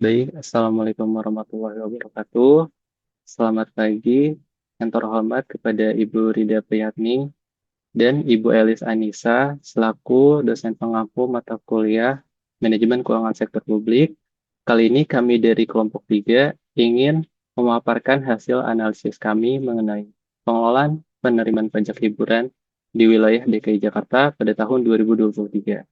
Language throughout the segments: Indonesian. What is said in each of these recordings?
Baik, Assalamualaikum warahmatullahi wabarakatuh. Selamat pagi, yang terhormat kepada Ibu Rida Priyatni dan Ibu Elis Anissa selaku dosen pengampu mata kuliah Manajemen Keuangan Sektor Publik. Kali ini kami dari kelompok 3 ingin memaparkan hasil analisis kami mengenai pengelolaan penerimaan pajak hiburan di wilayah DKI Jakarta pada tahun 2023.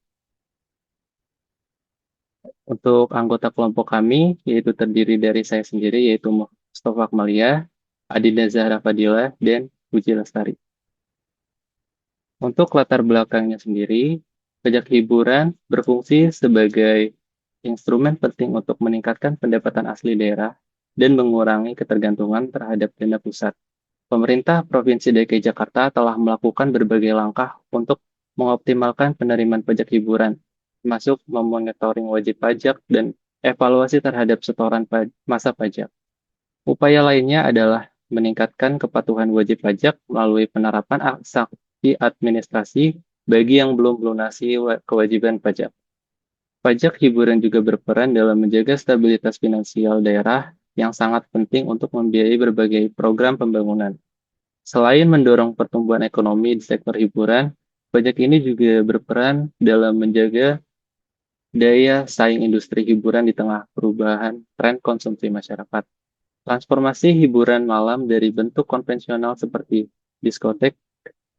Untuk anggota kelompok kami, yaitu terdiri dari saya sendiri, yaitu Mustafa Akmalia, Adinda Zahra Fadila, dan Puji Lestari. Untuk latar belakangnya sendiri, pajak hiburan berfungsi sebagai instrumen penting untuk meningkatkan pendapatan asli daerah dan mengurangi ketergantungan terhadap dana pusat. Pemerintah Provinsi DKI Jakarta telah melakukan berbagai langkah untuk mengoptimalkan penerimaan pajak hiburan, termasuk memonitoring wajib pajak dan evaluasi terhadap setoran masa pajak. Upaya lainnya adalah meningkatkan kepatuhan wajib pajak melalui penerapan sanksi administrasi bagi yang belum melunasi kewajiban pajak. Pajak hiburan juga berperan dalam menjaga stabilitas finansial daerah yang sangat penting untuk membiayai berbagai program pembangunan. Selain mendorong pertumbuhan ekonomi di sektor hiburan, pajak ini juga berperan dalam menjaga daya saing industri hiburan di tengah perubahan tren konsumsi masyarakat. Transformasi hiburan malam dari bentuk konvensional seperti diskotek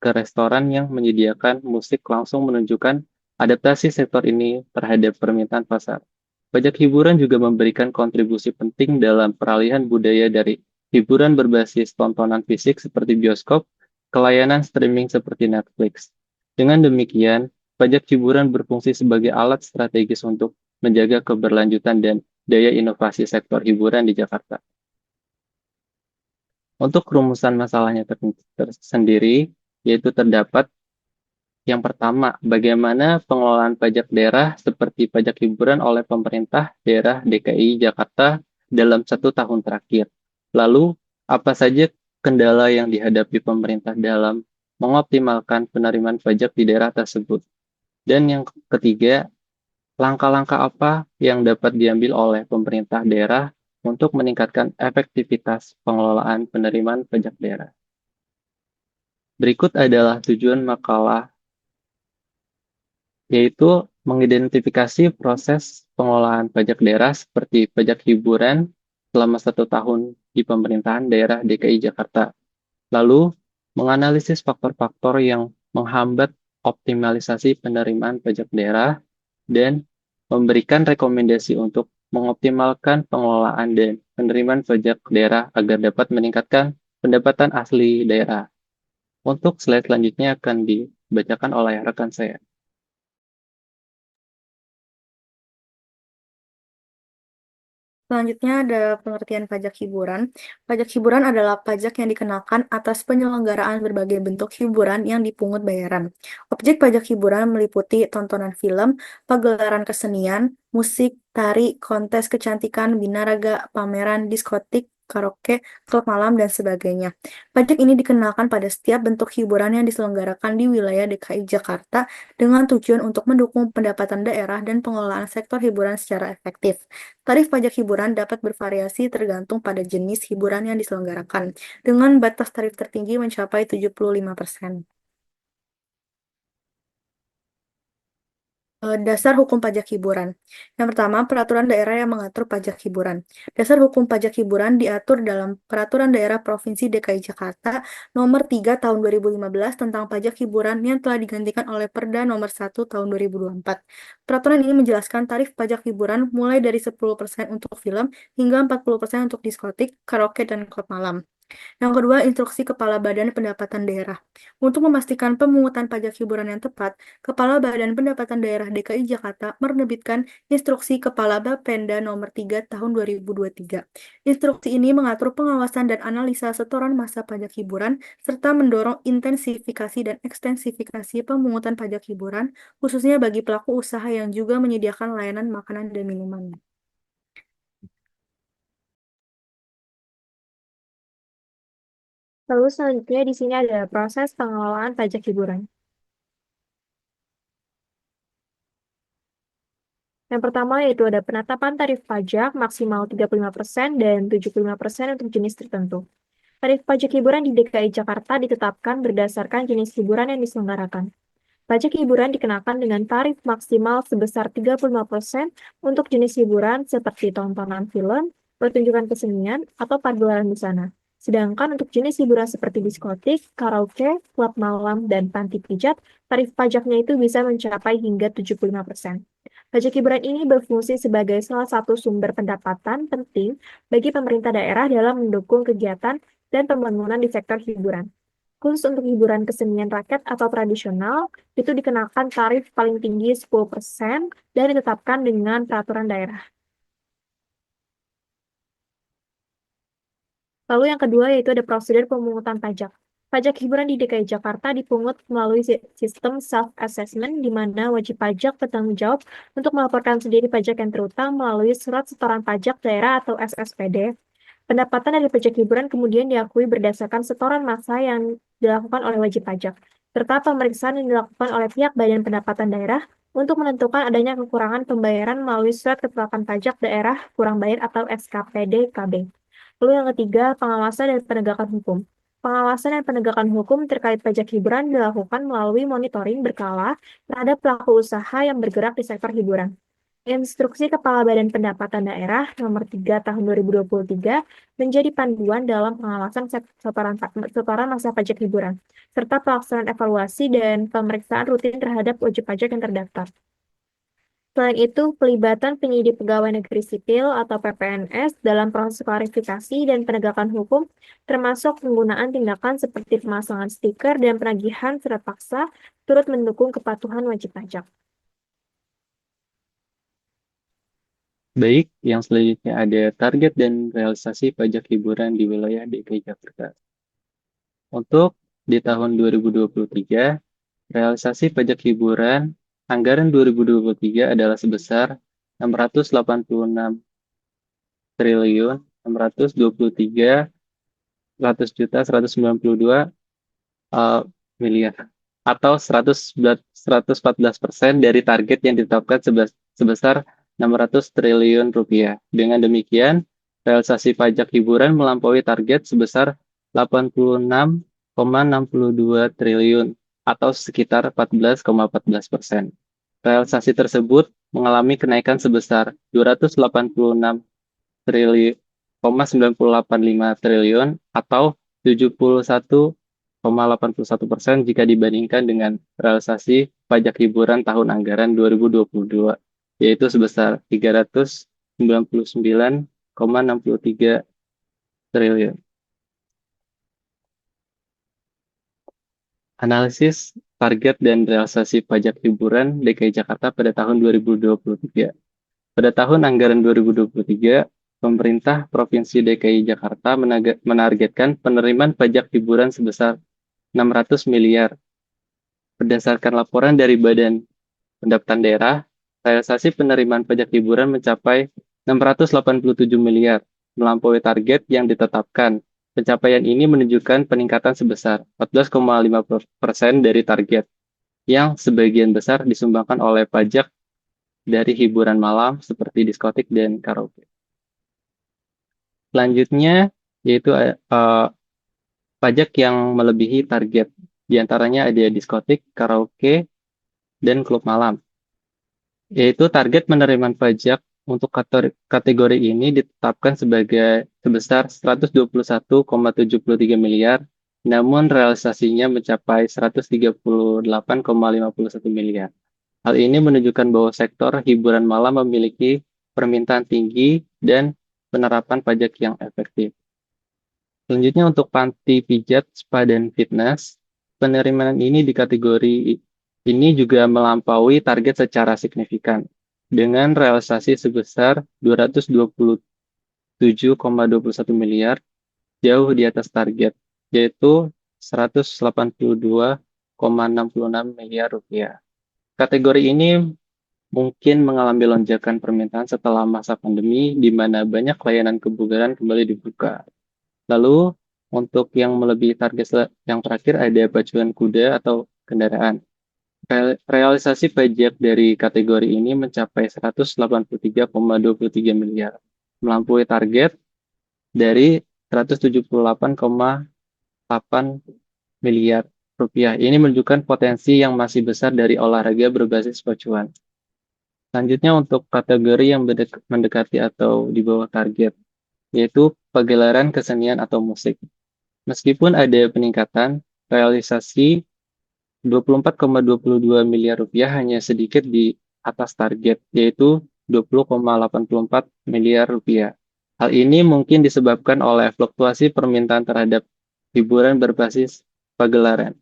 ke restoran yang menyediakan musik langsung menunjukkan adaptasi sektor ini terhadap permintaan pasar. Pajak hiburan juga memberikan kontribusi penting dalam peralihan budaya dari hiburan berbasis tontonan fisik seperti bioskop ke layanan streaming seperti Netflix. Dengan demikian, pajak hiburan berfungsi sebagai alat strategis untuk menjaga keberlanjutan dan daya inovasi sektor hiburan di Jakarta. Untuk rumusan masalahnya tersendiri, yaitu terdapat yang pertama, bagaimana pengelolaan pajak daerah seperti pajak hiburan oleh pemerintah daerah DKI Jakarta dalam 1 tahun terakhir. Lalu, apa saja kendala yang dihadapi pemerintah dalam mengoptimalkan penerimaan pajak di daerah tersebut? Dan yang ketiga, langkah-langkah apa yang dapat diambil oleh pemerintah daerah untuk meningkatkan efektivitas pengelolaan penerimaan pajak daerah? Berikut adalah tujuan makalah, yaitu mengidentifikasi proses pengelolaan pajak daerah seperti pajak hiburan selama 1 tahun di pemerintahan daerah DKI Jakarta. Lalu, menganalisis faktor-faktor yang menghambat optimalisasi penerimaan pajak daerah dan memberikan rekomendasi untuk mengoptimalkan pengelolaan dan penerimaan pajak daerah agar dapat meningkatkan pendapatan asli daerah. Untuk slide selanjutnya akan dibacakan oleh rekan saya. Selanjutnya ada pengertian pajak hiburan. Pajak hiburan adalah pajak yang dikenakan atas penyelenggaraan berbagai bentuk hiburan yang dipungut bayaran. Objek pajak hiburan meliputi tontonan film, pagelaran kesenian, musik, tari, kontes kecantikan, binaraga, pameran, diskotik, karaoke, klub malam, dan sebagainya. Pajak ini dikenakan pada setiap bentuk hiburan yang diselenggarakan di wilayah DKI Jakarta dengan tujuan untuk mendukung pendapatan daerah dan pengelolaan sektor hiburan secara efektif. Tarif pajak hiburan dapat bervariasi tergantung pada jenis hiburan yang diselenggarakan, dengan batas tarif tertinggi mencapai 75%. Dasar hukum pajak hiburan. Yang pertama, peraturan daerah yang mengatur pajak hiburan. Dasar hukum pajak hiburan diatur dalam Peraturan Daerah Provinsi DKI Jakarta Nomor 3 Tahun 2015 tentang pajak hiburan yang telah digantikan oleh Perda Nomor 1 Tahun 2024. Peraturan ini menjelaskan tarif pajak hiburan mulai dari 10% untuk film hingga 40% untuk diskotik, karaoke, dan klub malam. Yang kedua, instruksi Kepala Badan Pendapatan Daerah. Untuk memastikan pemungutan pajak hiburan yang tepat, Kepala Badan Pendapatan Daerah DKI Jakarta menerbitkan Instruksi Kepala Bapenda Nomor 3 Tahun 2023. Instruksi ini mengatur pengawasan dan analisa setoran masa pajak hiburan, serta mendorong intensifikasi dan ekstensifikasi pemungutan pajak hiburan, khususnya bagi pelaku usaha yang juga menyediakan layanan makanan dan minuman. Lalu selanjutnya di sini ada proses pengelolaan pajak hiburan. Yang pertama yaitu ada penetapan tarif pajak maksimal 35% dan 75% untuk jenis tertentu. Tarif pajak hiburan di DKI Jakarta ditetapkan berdasarkan jenis hiburan yang diselenggarakan. Pajak hiburan dikenakan dengan tarif maksimal sebesar 35% untuk jenis hiburan seperti tontonan film, pertunjukan kesenian, atau pagelaran busana. Sedangkan untuk jenis hiburan seperti diskotik, karaoke, klub malam, dan panti pijat, tarif pajaknya itu bisa mencapai hingga 75%. Pajak hiburan ini berfungsi sebagai salah satu sumber pendapatan penting bagi pemerintah daerah dalam mendukung kegiatan dan pembangunan di sektor hiburan. Khusus untuk hiburan kesenian rakyat atau tradisional, itu dikenakan tarif paling tinggi 10% dan ditetapkan dengan peraturan daerah. Lalu yang kedua yaitu ada prosedur pemungutan pajak. Pajak hiburan di DKI Jakarta dipungut melalui sistem self-assessment di mana wajib pajak bertanggung jawab untuk melaporkan sendiri pajak yang terutang melalui surat setoran pajak daerah atau SSPD. Pendapatan dari pajak hiburan kemudian diakui berdasarkan setoran massa yang dilakukan oleh wajib pajak, serta pemeriksaan yang dilakukan oleh pihak Badan Pendapatan Daerah untuk menentukan adanya kekurangan pembayaran melalui surat ketetapan pajak daerah kurang bayar atau SKPD-KB. Lalu yang ketiga, pengawasan dan penegakan hukum. Pengawasan dan penegakan hukum terkait pajak hiburan dilakukan melalui monitoring berkala terhadap pelaku usaha yang bergerak di sektor hiburan. Instruksi Kepala Badan Pendapatan Daerah Nomor 3 Tahun 2023 menjadi panduan dalam pengawasan setoran masa pajak hiburan, serta pelaksanaan evaluasi dan pemeriksaan rutin terhadap wajib pajak yang terdaftar. Selain itu, pelibatan penyidik pegawai negeri sipil atau PPNS dalam proses klarifikasi dan penegakan hukum, termasuk penggunaan tindakan seperti pemasangan stiker dan penagihan surat paksa, turut mendukung kepatuhan wajib pajak. Baik, yang selanjutnya ada target dan realisasi pajak hiburan di wilayah DKI Jakarta. Untuk di tahun 2023, realisasi pajak hiburan anggaran 2023 adalah sebesar 686 triliun 623 100 juta 192 miliar atau 114% dari target yang ditetapkan sebesar 600 triliun rupiah. Dengan demikian, realisasi pajak hiburan melampaui target sebesar 86,62 triliun atau sekitar 14,14%. Realisasi tersebut mengalami kenaikan sebesar 286 triliun 985 triliun atau 71,81% jika dibandingkan dengan realisasi pajak hiburan tahun anggaran 2022, yaitu sebesar 399,63 triliun. Analisis target dan realisasi pajak hiburan DKI Jakarta pada tahun 2023. Pada tahun anggaran 2023, pemerintah Provinsi DKI Jakarta menargetkan penerimaan pajak hiburan sebesar 600 miliar. Berdasarkan laporan dari Badan Pendapatan Daerah, realisasi penerimaan pajak hiburan mencapai 687 miliar, melampaui target yang ditetapkan. Pencapaian ini menunjukkan peningkatan sebesar 14,5% dari target, yang sebagian besar disumbangkan oleh pajak dari hiburan malam seperti diskotik dan karaoke. Selanjutnya, yaitu pajak yang melebihi target. Di antaranya ada diskotik, karaoke, dan klub malam. Yaitu target penerimaan pajak untuk kategori ini ditetapkan sebesar 121,73 miliar, namun realisasinya mencapai 138,51 miliar. Hal ini menunjukkan bahwa sektor hiburan malam memiliki permintaan tinggi dan penerapan pajak yang efektif. Selanjutnya untuk panti pijat, spa, dan fitness, penerimaan ini di kategori ini juga melampaui target secara signifikan dengan realisasi sebesar 227,21 miliar, jauh di atas target, yaitu 182,66 miliar rupiah. Kategori ini mungkin mengalami lonjakan permintaan setelah masa pandemi, di mana banyak layanan kebugaran kembali dibuka. Lalu, untuk yang melebihi target yang terakhir ada pacuan kuda atau kendaraan. Realisasi pajak dari kategori ini mencapai 183,23 miliar, melampaui target dari 178,8 miliar rupiah. Ini menunjukkan potensi yang masih besar dari olahraga berbasis pacuan. Selanjutnya untuk kategori yang mendekati atau di bawah target, yaitu pagelaran kesenian atau musik. Meskipun ada peningkatan, realisasi 24,22 miliar rupiah hanya sedikit di atas target, yaitu 20,84 miliar rupiah. Hal ini mungkin disebabkan oleh fluktuasi permintaan terhadap hiburan berbasis pagelaran.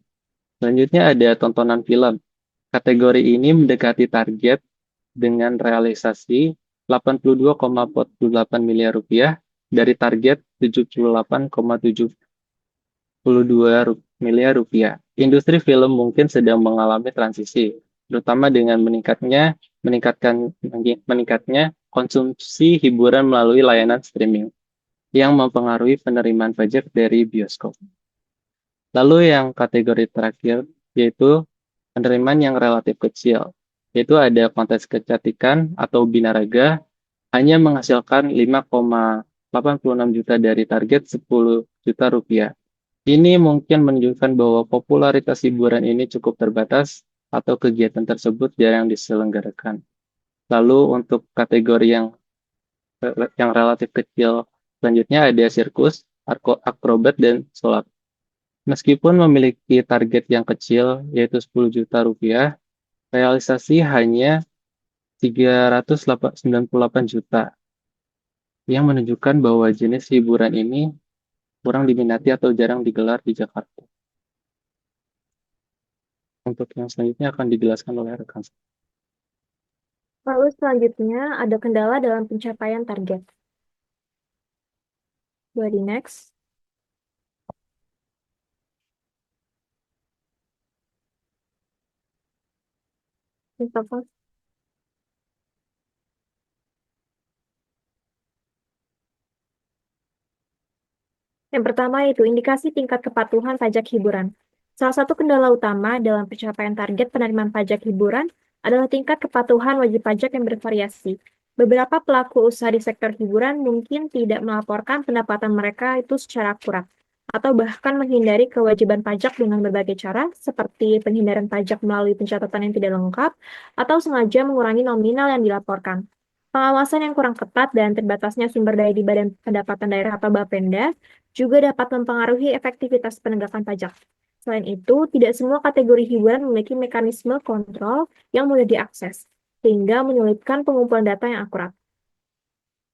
Selanjutnya ada tontonan film. Kategori ini mendekati target dengan realisasi 82,48 miliar rupiah dari target 78,72 miliar rupiah. Industri film mungkin sedang mengalami transisi, terutama dengan meningkatnya konsumsi hiburan melalui layanan streaming yang mempengaruhi penerimaan pajak dari bioskop. Lalu yang kategori terakhir yaitu penerimaan yang relatif kecil, yaitu ada kontes kecantikan atau binaraga hanya menghasilkan 5,86 juta dari target 10 juta rupiah. Ini mungkin menunjukkan bahwa popularitas hiburan ini cukup terbatas atau kegiatan tersebut jarang diselenggarakan. Lalu untuk kategori yang relatif kecil selanjutnya ada sirkus, akrobat, dan sulap. Meskipun memiliki target yang kecil yaitu 10 juta rupiah, realisasi hanya 398 juta yang menunjukkan bahwa jenis hiburan ini kurang diminati atau jarang digelar di Jakarta. Untuk yang selanjutnya akan dijelaskan oleh rekan saya. Lalu selanjutnya ada kendala dalam pencapaian target. Boleh di next. Mustafa. Yang pertama itu indikasi tingkat kepatuhan pajak hiburan. Salah satu kendala utama dalam pencapaian target penerimaan pajak hiburan adalah tingkat kepatuhan wajib pajak yang bervariasi. Beberapa pelaku usaha di sektor hiburan mungkin tidak melaporkan pendapatan mereka itu secara akurat, atau bahkan menghindari kewajiban pajak dengan berbagai cara, seperti penghindaran pajak melalui pencatatan yang tidak lengkap, atau sengaja mengurangi nominal yang dilaporkan. Pengawasan yang kurang ketat dan terbatasnya sumber daya di Badan Pendapatan Daerah atau Bapenda juga dapat mempengaruhi efektivitas penegakan pajak. Selain itu, tidak semua kategori hiburan memiliki mekanisme kontrol yang mudah diakses, sehingga menyulitkan pengumpulan data yang akurat.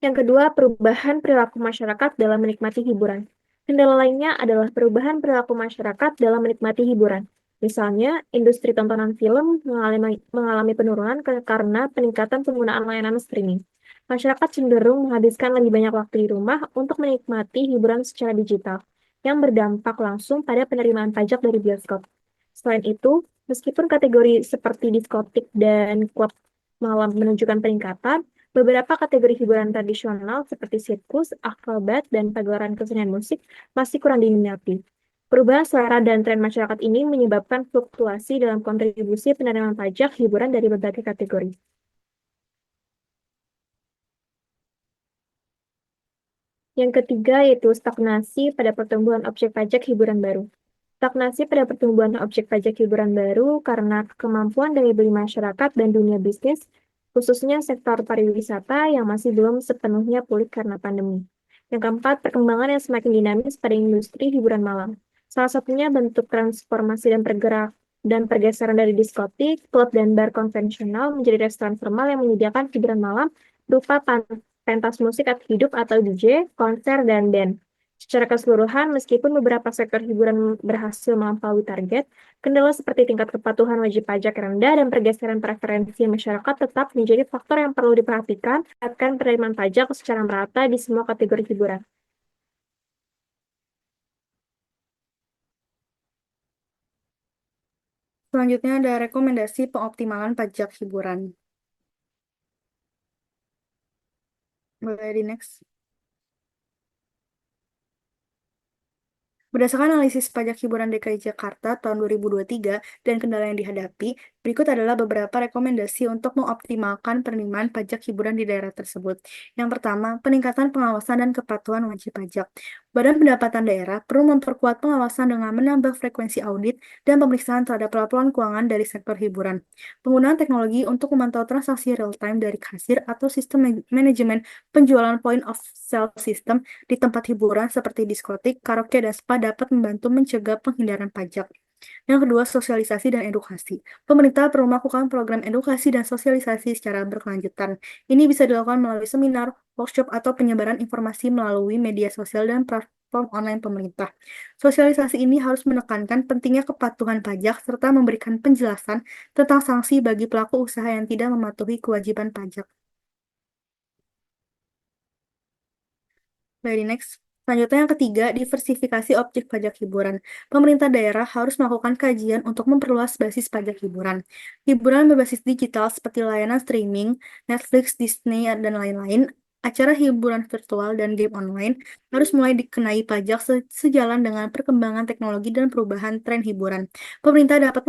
Yang kedua, perubahan perilaku masyarakat dalam menikmati hiburan. Kendala lainnya adalah perubahan perilaku masyarakat dalam menikmati hiburan. Misalnya, industri tontonan film mengalami penurunan karena peningkatan penggunaan layanan streaming. Masyarakat cenderung menghabiskan lebih banyak waktu di rumah untuk menikmati hiburan secara digital, yang berdampak langsung pada penerimaan pajak dari bioskop. Selain itu, meskipun kategori seperti diskotik dan klub malam menunjukkan peningkatan, beberapa kategori hiburan tradisional seperti sirkus, akrobat, dan pagelaran kesenian musik masih kurang diminati. Perubahan selera dan tren masyarakat ini menyebabkan fluktuasi dalam kontribusi penerimaan pajak hiburan dari berbagai kategori. Yang ketiga yaitu stagnasi pada pertumbuhan objek pajak hiburan baru. Stagnasi pada pertumbuhan objek pajak hiburan baru karena kemampuan daya beli masyarakat dan dunia bisnis, khususnya sektor pariwisata yang masih belum sepenuhnya pulih karena pandemi. Yang keempat, perkembangan yang semakin dinamis pada industri hiburan malam. Salah satunya bentuk transformasi dan pergeseran dari diskotik, klub, dan bar konvensional menjadi restoran formal yang menyediakan hiburan malam berupa pentas musik hidup atau DJ, konser, dan band. Secara keseluruhan, meskipun beberapa sektor hiburan berhasil melampaui target, kendala seperti tingkat kepatuhan wajib pajak yang rendah dan pergeseran preferensi masyarakat tetap menjadi faktor yang perlu diperhatikan akan penerimaan pajak secara merata di semua kategori hiburan. Selanjutnya ada rekomendasi pengoptimalan pajak hiburan. Boleh di next. Berdasarkan analisis pajak hiburan DKI Jakarta tahun 2023 dan kendala yang dihadapi, Berikut adalah beberapa rekomendasi untuk mengoptimalkan penerimaan pajak hiburan di daerah tersebut. Yang pertama, peningkatan pengawasan dan kepatuhan wajib pajak. Badan Pendapatan Daerah perlu memperkuat pengawasan dengan menambah frekuensi audit dan pemeriksaan terhadap laporan keuangan dari sektor hiburan. Penggunaan teknologi untuk memantau transaksi real-time dari kasir atau sistem manajemen penjualan point of sale system di tempat hiburan seperti diskotik, karaoke, dan spa dapat membantu mencegah penghindaran pajak. Yang kedua, sosialisasi dan edukasi. Pemerintah perlu melakukan program edukasi dan sosialisasi secara berkelanjutan. Ini bisa dilakukan melalui seminar, workshop, atau penyebaran informasi melalui media sosial dan platform online pemerintah. Sosialisasi ini harus menekankan pentingnya kepatuhan pajak serta memberikan penjelasan tentang sanksi bagi pelaku usaha yang tidak mematuhi kewajiban pajak. Very next. Selanjutnya yang ketiga, diversifikasi objek pajak hiburan. Pemerintah daerah harus melakukan kajian untuk memperluas basis pajak hiburan. Hiburan berbasis digital seperti layanan streaming, Netflix, Disney, dan lain-lain, acara hiburan virtual dan game online harus mulai dikenai pajak sejalan dengan perkembangan teknologi dan perubahan tren hiburan. Pemerintah dapat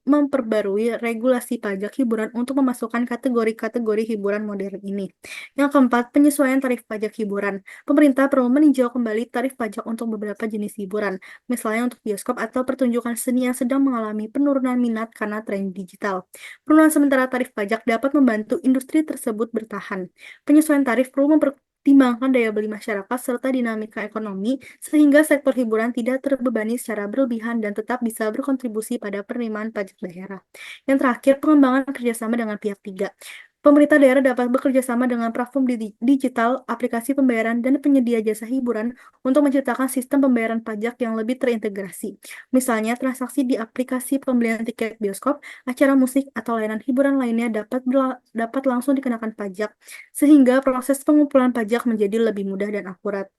memperbarui regulasi pajak hiburan untuk memasukkan kategori-kategori hiburan modern ini. Yang keempat, penyesuaian tarif pajak hiburan. Pemerintah perlu meninjau kembali tarif pajak untuk beberapa jenis hiburan, misalnya untuk bioskop atau pertunjukan seni yang sedang mengalami penurunan minat karena tren digital. Penurunan sementara tarif pajak dapat membantu industri tersebut bertahan. Penyesuaian tarif perlu mempertimbangkan daya beli masyarakat serta dinamika ekonomi, sehingga sektor hiburan tidak terbebani secara berlebihan dan tetap bisa berkontribusi pada penerimaan pajak daerah. Yang terakhir, pengembangan kerjasama dengan pihak tiga. Pemerintah daerah dapat bekerja sama dengan platform digital, aplikasi pembayaran, dan penyedia jasa hiburan untuk menciptakan sistem pembayaran pajak yang lebih terintegrasi. Misalnya, transaksi di aplikasi pembelian tiket bioskop, acara musik, atau layanan hiburan lainnya dapat langsung dikenakan pajak, sehingga proses pengumpulan pajak menjadi lebih mudah dan akurat.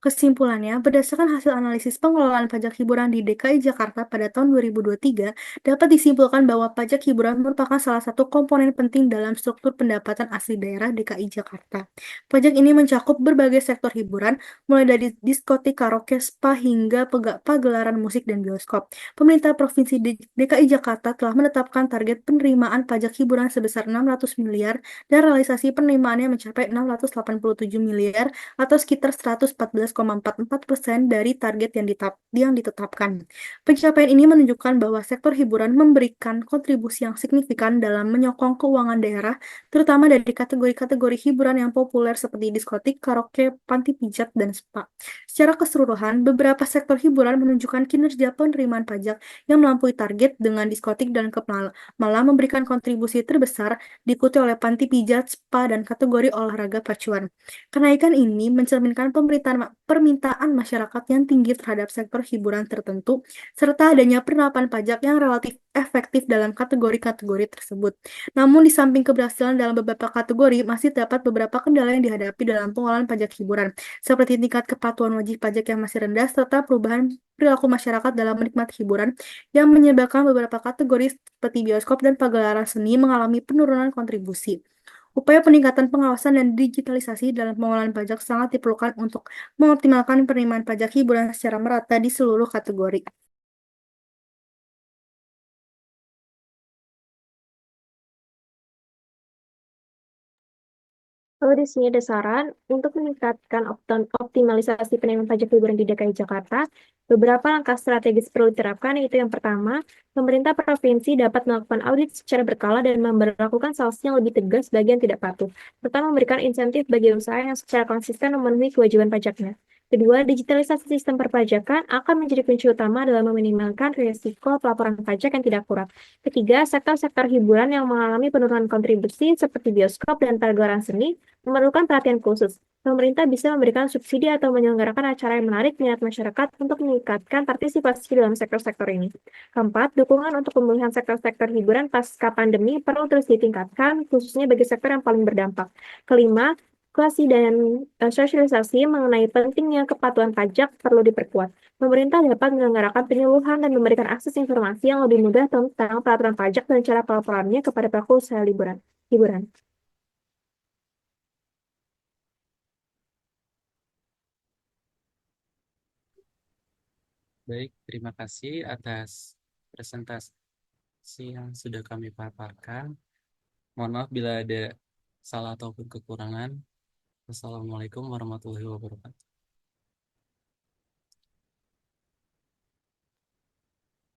Kesimpulannya, berdasarkan hasil analisis pengelolaan pajak hiburan di DKI Jakarta pada tahun 2023, dapat disimpulkan bahwa pajak hiburan merupakan salah satu komponen penting dalam struktur pendapatan asli daerah DKI Jakarta. Pajak ini mencakup berbagai sektor hiburan, mulai dari diskotik, karaoke, spa, hingga pagelaran musik dan bioskop. Pemerintah Provinsi DKI Jakarta telah menetapkan target penerimaan pajak hiburan sebesar 600 miliar dan realisasi penerimaannya mencapai 687 miliar atau sekitar 114,44% dari target yang ditetapkan. Pencapaian ini menunjukkan bahwa sektor hiburan memberikan kontribusi yang signifikan dalam menyokong keuangan daerah, terutama dari kategori-kategori hiburan yang populer seperti diskotik, karaoke, panti pijat, dan spa. Secara keseluruhan, beberapa sektor hiburan menunjukkan kinerja penerimaan pajak yang melampaui target dengan diskotik dan klub malah memberikan kontribusi terbesar diikuti oleh panti pijat, spa, dan kategori olahraga pacuan. Kenaikan ini mencerminkan permintaan masyarakat yang tinggi terhadap sektor hiburan tertentu, serta adanya penerapan pajak yang relatif efektif dalam kategori-kategori tersebut. Namun, di samping keberhasilan dalam beberapa kategori, masih terdapat beberapa kendala yang dihadapi dalam pengelolaan pajak hiburan, seperti tingkat kepatuhan wajib pajak yang masih rendah, serta perubahan perilaku masyarakat dalam menikmati hiburan, yang menyebabkan beberapa kategori seperti bioskop dan pagelaran seni mengalami penurunan kontribusi. Upaya peningkatan pengawasan dan digitalisasi dalam pengelolaan pajak sangat diperlukan untuk mengoptimalkan penerimaan pajak hiburan secara merata di seluruh kategori. Lalu di sini ada saran untuk meningkatkan optimalisasi penerimaan pajak hiburan di DKI Jakarta. Beberapa langkah strategis perlu diterapkan, yaitu yang pertama, pemerintah provinsi dapat melakukan audit secara berkala dan memberlakukan sanksi yang lebih tegas bagi yang tidak patuh, serta memberikan insentif bagi usaha yang secara konsisten memenuhi kewajiban pajaknya. Kedua, digitalisasi sistem perpajakan akan menjadi kunci utama dalam meminimalkan risiko pelaporan pajak yang tidak akurat. Ketiga, sektor-sektor hiburan yang mengalami penurunan kontribusi seperti bioskop dan pagelaran seni memerlukan perhatian khusus. Pemerintah bisa memberikan subsidi atau menyelenggarakan acara yang menarik minat masyarakat untuk meningkatkan partisipasi dalam sektor-sektor ini. Keempat, dukungan untuk pemulihan sektor-sektor hiburan pasca pandemi perlu terus ditingkatkan, khususnya bagi sektor yang paling berdampak. Kelima, edukasi dan sosialisasi mengenai pentingnya kepatuhan pajak perlu diperkuat. Pemerintah dapat menyelenggarakan penyuluhan dan memberikan akses informasi yang lebih mudah tentang peraturan pajak dan cara pelaporannya kepada pelaku usaha hiburan. Baik, terima kasih atas presentasi yang sudah kami paparkan. Mohon maaf bila ada salah ataupun kekurangan. Wassalamualaikum warahmatullahi wabarakatuh.